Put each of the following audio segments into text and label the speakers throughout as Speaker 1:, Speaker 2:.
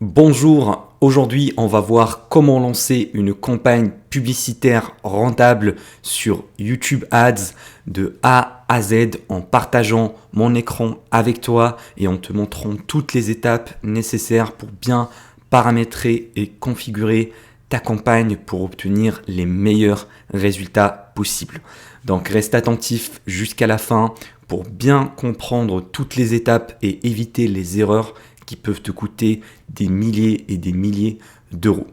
Speaker 1: Bonjour, aujourd'hui on va voir comment lancer une campagne publicitaire rentable sur YouTube Ads de A à Z en partageant mon écran avec toi et en te montrant toutes les étapes nécessaires pour bien paramétrer et configurer ta campagne pour obtenir les meilleurs résultats possibles. Donc reste attentif jusqu'à la fin pour bien comprendre toutes les étapes et éviter les erreurs qui peuvent te coûter des milliers et des milliers d'euros.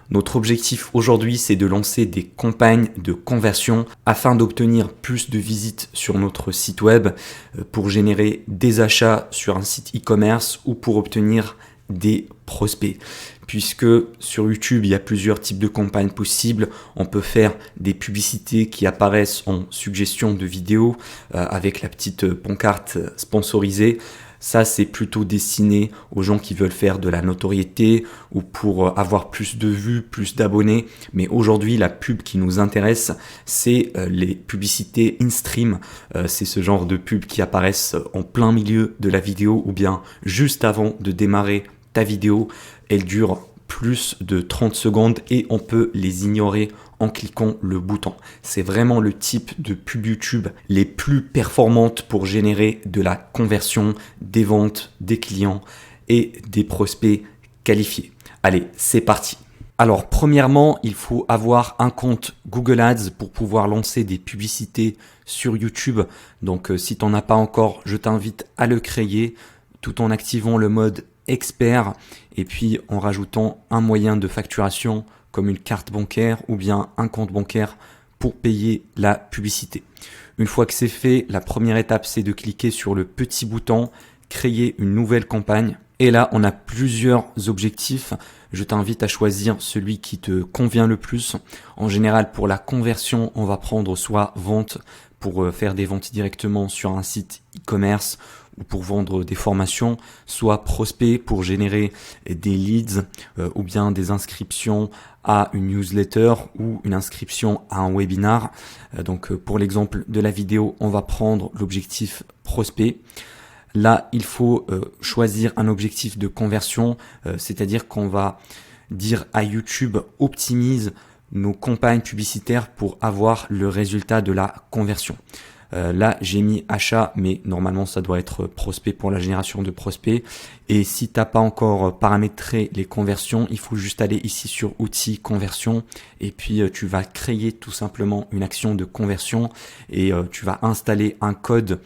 Speaker 1: Notre objectif aujourd'hui, c'est de lancer des campagnes de conversion afin d'obtenir plus de visites sur notre site web pour générer des achats sur un site e-commerce ou pour obtenir des prospects. Puisque sur YouTube, il y a plusieurs types de campagnes possibles. On peut faire des publicités qui apparaissent en suggestion de vidéos avec la petite pancarte sponsorisée. Ça, c'est plutôt destiné aux gens qui veulent faire de la notoriété ou pour avoir plus de vues, plus d'abonnés. Mais aujourd'hui, la pub qui nous intéresse, c'est les publicités in-stream. C'est ce genre de pub qui apparaissent en plein milieu de la vidéo ou bien juste avant de démarrer ta vidéo. Elle dure plus de 30 secondes et on peut les ignorer en cliquant le bouton. C'est vraiment le type de pub YouTube les plus performantes pour générer de la conversion, des ventes, des clients et des prospects qualifiés. Allez, c'est parti. Alors premièrement, il faut avoir un compte Google Ads pour pouvoir lancer des publicités sur YouTube. Donc si tu n'en as pas encore, je t'invite à le créer tout en activant le mode expert et puis en rajoutant un moyen de facturation comme une carte bancaire ou bien un compte bancaire pour payer la publicité. Une fois que c'est fait, la première étape, c'est de cliquer sur le petit bouton créer une nouvelle campagne. Et là, on a plusieurs objectifs. Je t'invite à choisir celui qui te convient le plus. En général, pour la conversion, on va prendre soit vente pour faire des ventes directement sur un site e-commerce ou pour vendre des formations, soit prospect pour générer des leads ou bien des inscriptions à une newsletter ou une inscription à un webinar. Donc pour l'exemple de la vidéo, on va prendre l'objectif prospect. Là, il faut choisir un objectif de conversion, c'est-à-dire qu'on va dire à YouTube optimise nos campagnes publicitaires pour avoir le résultat de la conversion. Là, j'ai mis achat, mais normalement, ça doit être prospect pour la génération de prospects. Et si tu n'as pas encore paramétré les conversions, il faut juste aller ici sur outils conversion et puis tu vas créer tout simplement une action de conversion et tu vas installer un code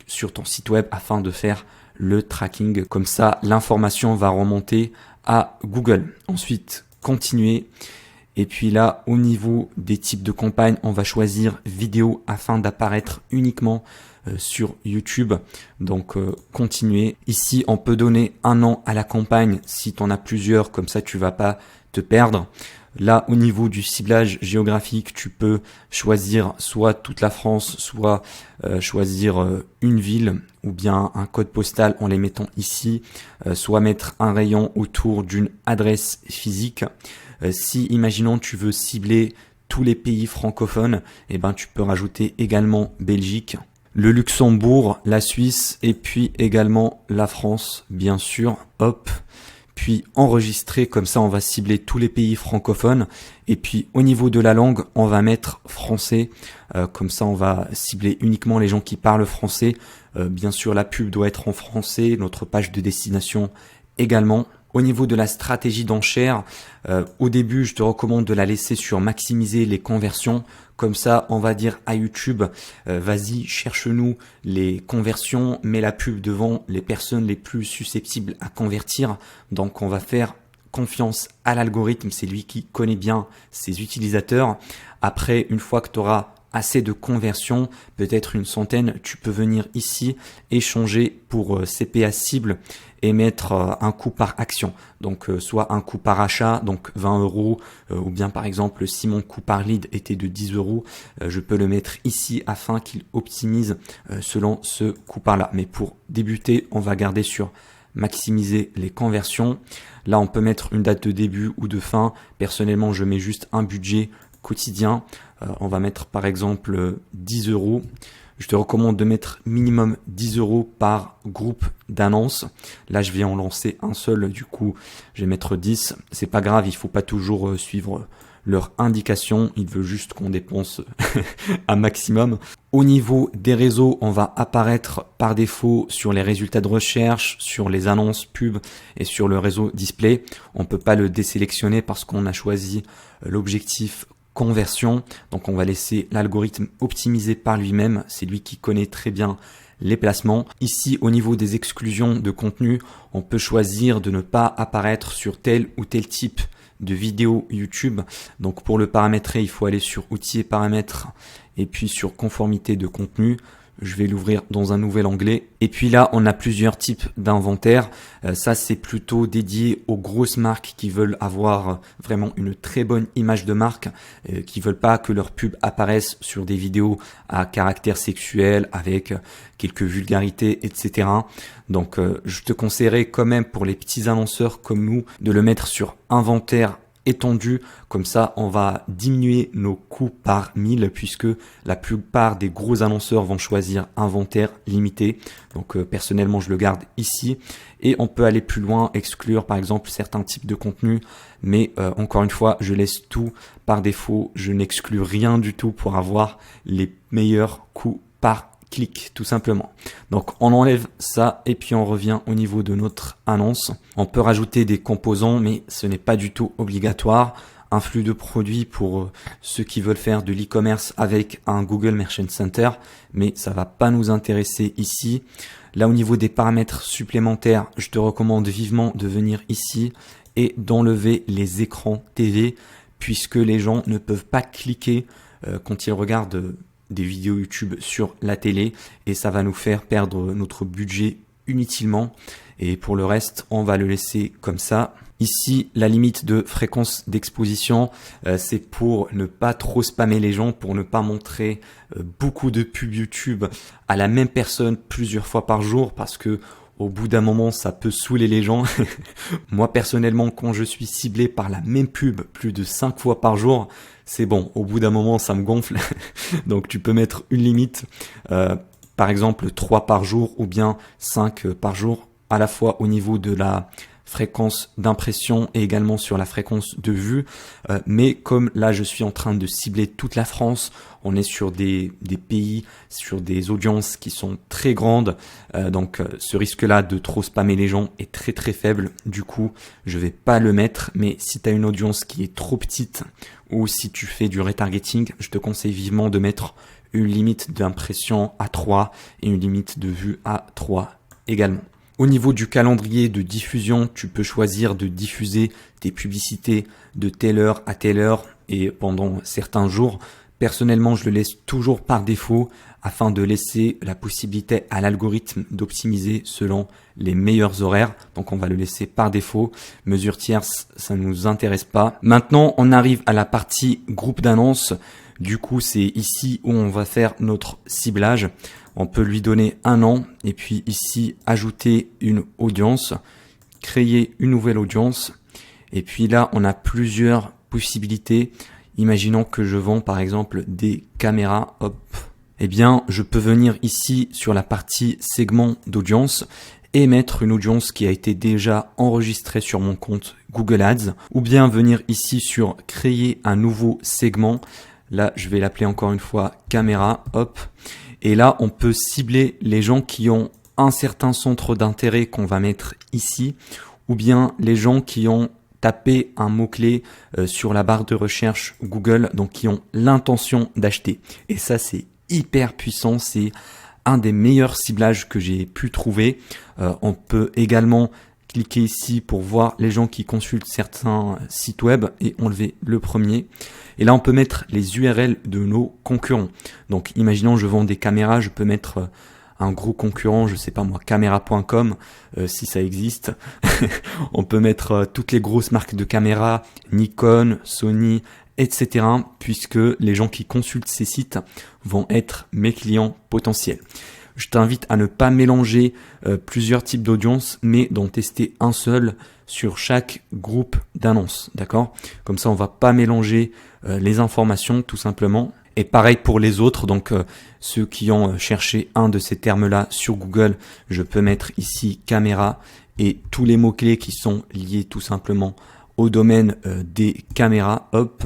Speaker 1: sur ton site web afin de faire le tracking. Comme ça, l'information va remonter à Google. Ensuite, continuer. Et puis là, au niveau des types de campagnes, on va choisir vidéo afin d'apparaître uniquement sur YouTube. Donc, continuer. Ici, on peut donner un an à la campagne si tu en as plusieurs, comme ça tu vas pas te perdre. Là, au niveau du ciblage géographique, tu peux choisir soit toute la France, soit choisir une ville ou bien un code postal en les mettant ici, soit mettre un rayon autour d'une adresse physique. Si, imaginons, tu veux cibler tous les pays francophones, eh ben, tu peux rajouter également Belgique, le Luxembourg, la Suisse et puis également la France, bien sûr. Hop. Puis enregistrer, comme ça on va cibler tous les pays francophones. Et puis au niveau de la langue, on va mettre français, comme ça on va cibler uniquement les gens qui parlent français. Bien sûr la pub doit être en français, notre page de destination également. Au niveau de la stratégie d'enchère, au début, je te recommande de la laisser sur maximiser les conversions. Comme ça, on va dire à YouTube, vas-y, cherche-nous les conversions, mets la pub devant les personnes les plus susceptibles à convertir. Donc, on va faire confiance à l'algorithme, c'est lui qui connaît bien ses utilisateurs. Après, une fois que tu auras assez de conversions, peut-être une centaine, tu peux venir ici et changer pour CPA cible et mettre un coût par action. Donc soit un coût par achat, donc 20 euros, ou bien par exemple si mon coût par lead était de 10 euros, je peux le mettre ici afin qu'il optimise selon ce coût par là. Mais pour débuter, on va garder sur maximiser les conversions. Là, on peut mettre une date de début ou de fin. Personnellement, je mets juste un budget quotidien. On va mettre par exemple 10 euros. Je te recommande de mettre minimum 10 € par groupe d'annonces. Là, je vais en lancer un seul, du coup, je vais mettre 10. C'est pas grave, il faut pas toujours suivre leur indication. Il veut juste qu'on dépense un maximum. Au niveau des réseaux, on va apparaître par défaut sur les résultats de recherche, sur les annonces pub et sur le réseau display. On peut pas le désélectionner parce qu'on a choisi l'objectif conversion. Donc on va laisser l'algorithme optimiser par lui-même. C'est lui qui connaît très bien les placements. Ici, au niveau des exclusions de contenu, on peut choisir de ne pas apparaître sur tel ou tel type de vidéo YouTube. Donc pour le paramétrer, il faut aller sur outils et paramètres et puis sur conformité de contenu. Je vais l'ouvrir dans un nouvel onglet. Et puis là, on a plusieurs types d'inventaire. Ça, c'est plutôt dédié aux grosses marques qui veulent avoir vraiment une très bonne image de marque, qui veulent pas que leurs pubs apparaissent sur des vidéos à caractère sexuel avec quelques vulgarités, etc. Donc, je te conseillerais quand même pour les petits annonceurs comme nous de le mettre sur inventaire étendu, comme ça on va diminuer nos coûts par 1000 puisque la plupart des gros annonceurs vont choisir inventaire limité. Donc personnellement je le garde ici et on peut aller plus loin, exclure par exemple certains types de contenus, mais encore une fois je laisse tout par défaut, je n'exclus rien du tout pour avoir les meilleurs coûts par clic tout simplement. Donc on enlève ça et puis on revient au niveau de notre annonce. On peut rajouter des composants mais ce n'est pas du tout obligatoire. Un flux de produits pour ceux qui veulent faire de l'e-commerce avec un Google Merchant Center, mais ça va pas nous intéresser ici. Là au niveau des paramètres supplémentaires, je te recommande vivement de venir ici et d'enlever les écrans TV puisque les gens ne peuvent pas cliquer quand ils regardent des vidéos YouTube sur la télé et ça va nous faire perdre notre budget inutilement et pour le reste on va le laisser comme ça. Ici la limite de fréquence d'exposition c'est pour ne pas trop spammer les gens, pour ne pas montrer beaucoup de pubs YouTube à la même personne plusieurs fois par jour parce que au bout d'un moment, ça peut saouler les gens. Moi, personnellement, quand je suis ciblé par la même pub plus de 5 fois par jour, c'est bon. Au bout d'un moment, ça me gonfle. Donc, tu peux mettre une limite, par exemple 3 par jour ou bien 5 par jour, à la fois au niveau de la fréquence d'impression et également sur la fréquence de vue. Mais comme là, je suis en train de cibler toute la France, on est sur des pays, sur des audiences qui sont très grandes. Donc, ce risque-là de trop spammer les gens est très très faible. Du coup, je vais pas le mettre. Mais si tu as une audience qui est trop petite ou si tu fais du retargeting, je te conseille vivement de mettre une limite d'impression à 3 et une limite de vue à 3 également. Au niveau du calendrier de diffusion, tu peux choisir de diffuser tes publicités de telle heure à telle heure et pendant certains jours. Personnellement, je le laisse toujours par défaut afin de laisser la possibilité à l'algorithme d'optimiser selon les meilleurs horaires. Donc, on va le laisser par défaut. Mesure tierce, ça ne nous intéresse pas. Maintenant, on arrive à la partie groupe d'annonces. Du coup, c'est ici où on va faire notre ciblage. On peut lui donner un nom et puis ici, ajouter une audience, créer une nouvelle audience. Et puis là, on a plusieurs possibilités. Imaginons que je vends par exemple des caméras, hop. Eh bien, je peux venir ici sur la partie segment d'audience et mettre une audience qui a été déjà enregistrée sur mon compte Google Ads, ou bien venir ici sur créer un nouveau segment. Là, je vais l'appeler encore une fois caméra, hop. Et là, on peut cibler les gens qui ont un certain centre d'intérêt qu'on va mettre ici, ou bien les gens qui ont tapé un mot-clé sur la barre de recherche Google, donc qui ont l'intention d'acheter. Et ça, c'est hyper puissant, c'est un des meilleurs ciblages que j'ai pu trouver. On peut également cliquer ici pour voir les gens qui consultent certains sites web et enlever le premier. Et là, on peut mettre les URL de nos concurrents. Donc, imaginons, je vends des caméras, je peux mettre un gros concurrent, je sais pas moi, caméra.com, si ça existe. On peut mettre toutes les grosses marques de caméras, Nikon, Sony, etc. puisque les gens qui consultent ces sites vont être mes clients potentiels. Je t'invite à ne pas mélanger plusieurs types d'audience, mais d'en tester un seul sur chaque groupe d'annonces, d'accord? Comme ça, on va pas mélanger les informations tout simplement. Et pareil pour les autres, donc ceux qui ont cherché un de ces termes-là sur Google, je peux mettre ici caméra et tous les mots-clés qui sont liés tout simplement au domaine des caméras, hop.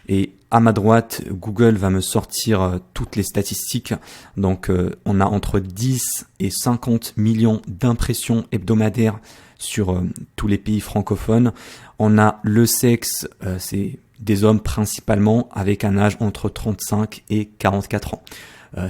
Speaker 1: Et à ma droite, Google va me sortir toutes les statistiques. Donc on a entre 10 et 50 millions d'impressions hebdomadaires sur tous les pays francophones. On a le sexe, c'est des hommes principalement avec un âge entre 35 et 44 ans.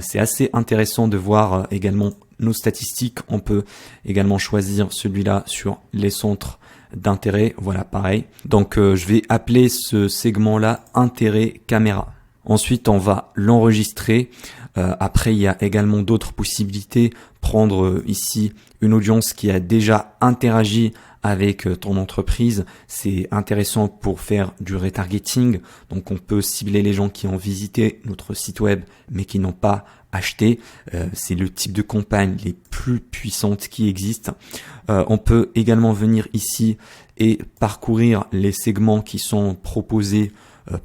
Speaker 1: C'est assez intéressant de voir également nos statistiques. On peut également choisir celui-là sur les centres d'intérêt. Voilà, pareil. Donc je vais appeler ce segment-là intérêt caméra. Ensuite, on va l'enregistrer. Après, il y a également d'autres possibilités. Prendre ici une audience qui a déjà interagi avec ton entreprise. C'est intéressant pour faire du retargeting. Donc, on peut cibler les gens qui ont visité notre site web mais qui n'ont pas acheté. C'est le type de campagne les plus puissantes qui existent. On peut également venir ici et parcourir les segments qui sont proposés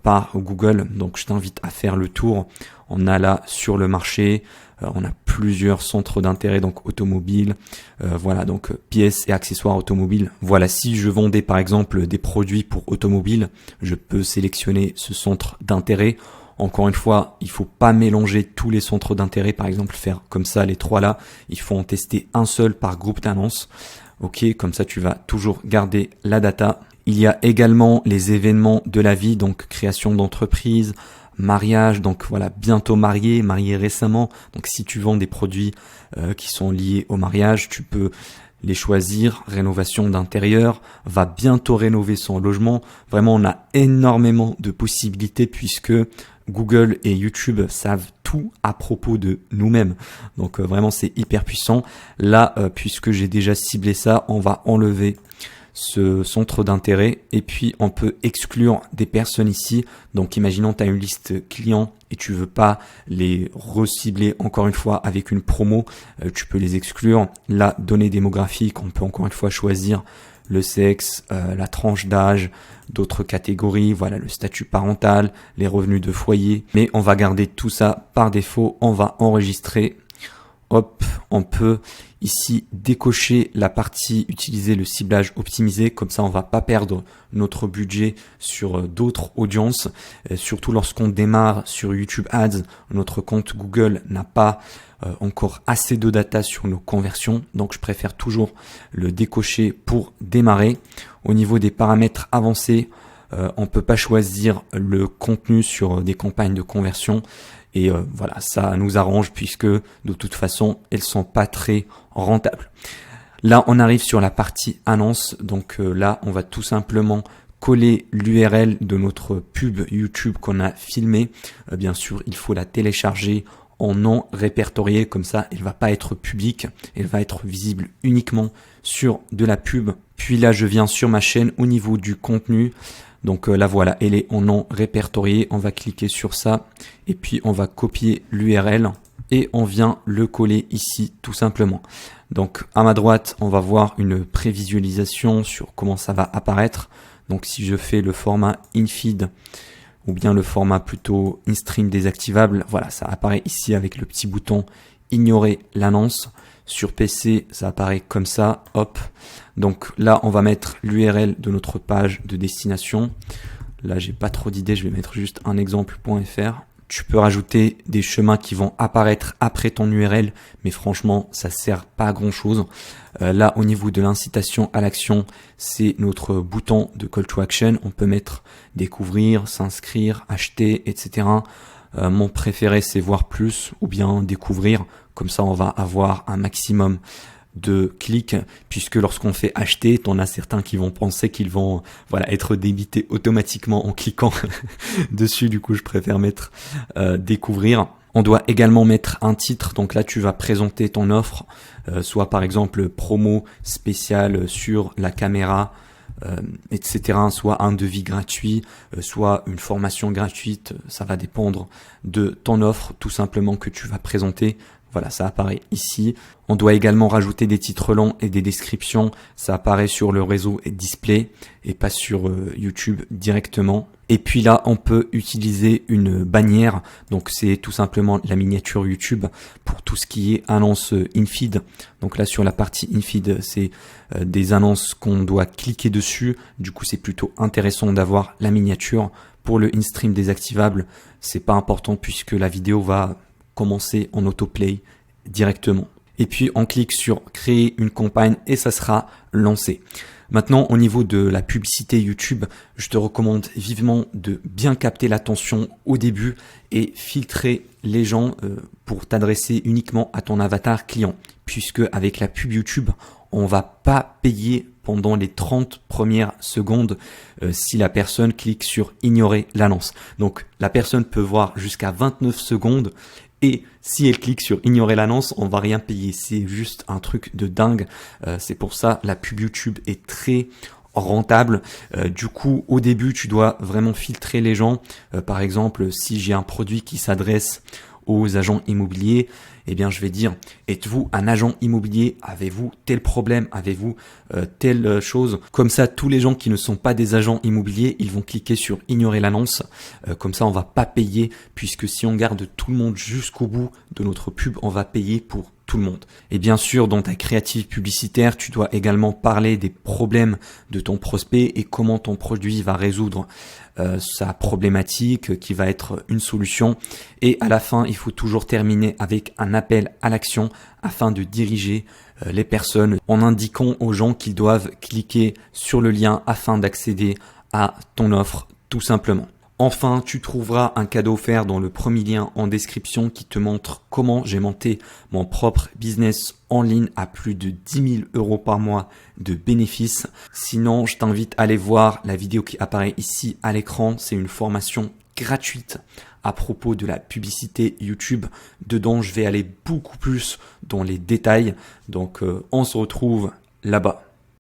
Speaker 1: par Google. Donc je t'invite à faire le tour. On a là sur le marché, on a plusieurs centres d'intérêt, donc automobile, voilà, donc pièces et accessoires automobiles. Voilà, si je vendais par exemple des produits pour automobile, je peux sélectionner ce centre d'intérêt. Encore une fois, il faut pas mélanger tous les centres d'intérêt, par exemple faire comme ça les trois là. Il faut en tester un seul par groupe d'annonces. Ok, comme ça tu vas toujours garder la data. Il y a également les événements de la vie, donc création d'entreprise, mariage, donc voilà, bientôt marié récemment. Donc si tu vends des produits qui sont liés au mariage, tu peux les choisir. Rénovation d'intérieur, va bientôt rénover son logement. Vraiment, on a énormément de possibilités puisque Google et YouTube savent tout à propos de nous-mêmes. Donc vraiment, c'est hyper puissant. Là, puisque j'ai déjà ciblé ça, on va enlever ce centre d'intérêt et puis on peut exclure des personnes ici. Donc imaginons tu as une liste client et tu veux pas les recibler encore une fois avec une promo, tu peux les exclure. La donnée démographique, on peut encore une fois choisir le sexe, la tranche d'âge, d'autres catégories, voilà, le statut parental, les revenus de foyer, mais on va garder tout ça par défaut. On va enregistrer. Hop, on peut ici décocher la partie utiliser le ciblage optimisé, comme ça on va pas perdre notre budget sur d'autres audiences, surtout lorsqu'on démarre sur YouTube Ads, notre compte Google n'a pas encore assez de data sur nos conversions, donc je préfère toujours le décocher pour démarrer. Au niveau des paramètres avancés, on peut pas choisir le contenu sur des campagnes de conversion. Et voilà, ça nous arrange puisque de toute façon, elles sont pas très rentables. Là, on arrive sur la partie annonce. Donc là, on va tout simplement coller l'URL de notre pub YouTube qu'on a filmé. Bien sûr, il faut la télécharger en non répertorié. Comme ça, elle va pas être publique. Elle va être visible uniquement sur de la pub. Puis là, je viens sur ma chaîne au niveau du contenu. Donc là voilà, elle est en non répertorié, on va cliquer sur ça et puis on va copier l'URL et on vient le coller ici tout simplement. Donc à ma droite, on va voir une prévisualisation sur comment ça va apparaître. Donc si je fais le format infeed ou bien le format plutôt InStream désactivable, voilà, ça apparaît ici avec le petit bouton ignorer l'annonce. Sur PC, ça apparaît comme ça, hop. Donc là, on va mettre l'URL de notre page de destination. Là, j'ai pas trop d'idées, je vais mettre juste un exemple.fr. Tu peux rajouter des chemins qui vont apparaître après ton URL, mais franchement, ça sert pas à grand chose. Là, au niveau de l'incitation à l'action, c'est notre bouton de call to action. On peut mettre découvrir, s'inscrire, acheter, etc. Mon préféré, c'est voir plus ou bien découvrir. Comme ça, on va avoir un maximum de clics, puisque lorsqu'on fait acheter, t'en as certains qui vont penser qu'ils vont être débités automatiquement en cliquant dessus. Du coup, je préfère mettre découvrir. On doit également mettre un titre. Donc là, tu vas présenter ton offre, soit par exemple promo spéciale sur la caméra, etc. Soit un devis gratuit, soit une formation gratuite. Ça va dépendre de ton offre tout simplement que tu vas présenter. Voilà, ça apparaît ici. On doit également rajouter des titres longs et des descriptions. Ça apparaît sur le réseau Display et pas sur YouTube directement. Et puis là, on peut utiliser une bannière. Donc c'est tout simplement la miniature YouTube pour tout ce qui est annonce in-feed. Donc là, sur la partie in-feed, c'est des annonces qu'on doit cliquer dessus. Du coup, c'est plutôt intéressant d'avoir la miniature. Pour le in-stream désactivable, c'est pas important puisque la vidéo va commencer en autoplay directement. Et puis on clique sur créer une campagne et ça sera lancé. Maintenant, au niveau de la publicité YouTube, je te recommande vivement de bien capter l'attention au début et filtrer les gens pour t'adresser uniquement à ton avatar client. Puisque avec la pub YouTube, on va pas payer pendant les 30 premières secondes si la personne clique sur ignorer l'annonce. Donc la personne peut voir jusqu'à 29 secondes et si elle clique sur ignorer l'annonce, on va rien payer. C'est juste un truc de dingue. C'est pour ça la pub YouTube est très rentable. Du coup, au début, tu dois vraiment filtrer les gens. Par exemple, si j'ai un produit qui s'adresse aux agents immobiliers, eh bien, je vais dire, êtes-vous un agent immobilier? Avez-vous tel problème? Avez-vous telle chose? Comme ça, tous les gens qui ne sont pas des agents immobiliers, ils vont cliquer sur ignorer l'annonce. Comme ça, on va pas payer puisque si on garde tout le monde jusqu'au bout de notre pub, on va payer pour tout le monde. Et bien sûr, dans ta créative publicitaire, tu dois également parler des problèmes de ton prospect et comment ton produit va résoudre sa problématique qui va être une solution. Et à la fin, il faut toujours terminer avec un appel à l'action afin de diriger les personnes en indiquant aux gens qu'ils doivent cliquer sur le lien afin d'accéder à ton offre tout simplement. Enfin, tu trouveras un cadeau offert dans le premier lien en description qui te montre comment j'ai monté mon propre business en ligne à plus de 10 000 euros par mois de bénéfices. Sinon, je t'invite à aller voir la vidéo qui apparaît ici à l'écran. C'est une formation gratuite à propos de la publicité YouTube. Dedans, je vais aller beaucoup plus dans les détails. Donc, on se retrouve là-bas.